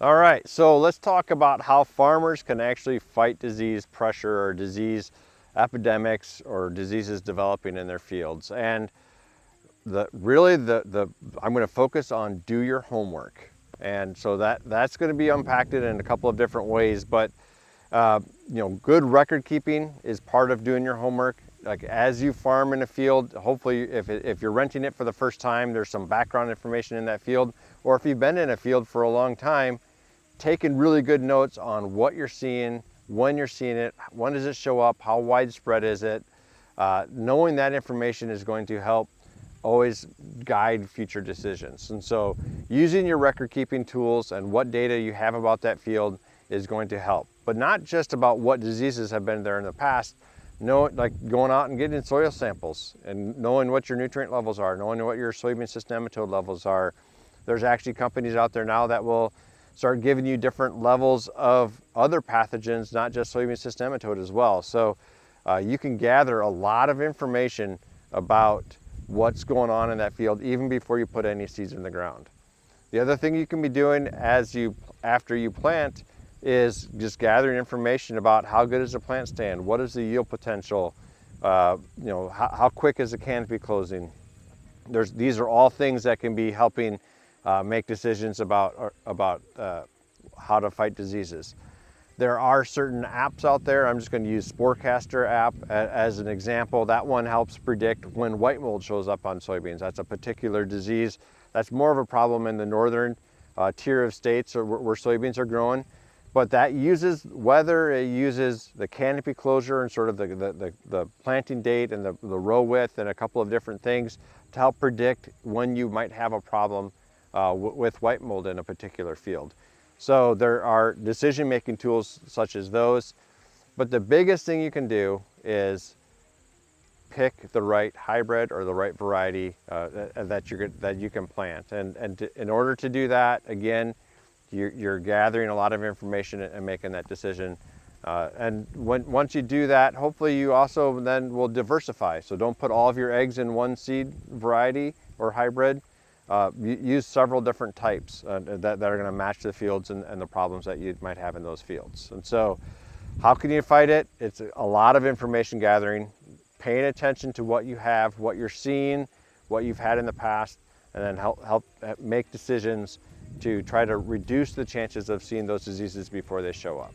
All right, so let's talk about how farmers can actually fight disease pressure or disease epidemics or diseases developing in their fields. And I'm going to focus on do your homework. And so that's going to be unpacked in a couple of different ways, but good record keeping is part of doing your homework. Like as you farm in a field, hopefully if you're renting it for the first time, there's some background information in that field, or if you've been in a field for a long time, taking really good notes on what you're seeing, when you're seeing it, when does it show up, how widespread is it. Knowing that information is going to help always guide future decisions. And so using your record keeping tools and what data you have about that field is going to help. But not just about what diseases have been there in the past, like going out and getting soil samples and knowing what your nutrient levels are, knowing what your soybean cyst nematode levels are. There's actually companies out there now that will start giving you different levels of other pathogens, not just soybean cyst nematode as well. So you can gather a lot of information about what's going on in that field even before you put any seeds in the ground. The other thing you can be doing after you plant is just gathering information about how good is the plant stand, what is the yield potential, how quick is the canopy closing. These are all things that can be helping make decisions about how to fight diseases. There are certain apps out there. I'm just going to use Sporecaster app as an example. That one helps predict when white mold shows up on soybeans. That's a particular disease. That's more of a problem in the northern tier of states where soybeans are growing. But that uses weather, it uses the canopy closure and sort of the planting date and the row width and a couple of different things to help predict when you might have a problem with white mold in a particular field. So there are decision-making tools such as those, but the biggest thing you can do is pick the right hybrid or the right variety that you can plant. In order to do that, again, you're gathering a lot of information and making that decision. Once you do that, hopefully you also then will diversify. So don't put all of your eggs in one seed variety or hybrid. Use several different types that are going to match the fields and the problems that you might have in those fields. And so how can you fight it? It's a lot of information gathering, paying attention to what you have, what you're seeing, what you've had in the past, and then help make decisions to try to reduce the chances of seeing those diseases before they show up.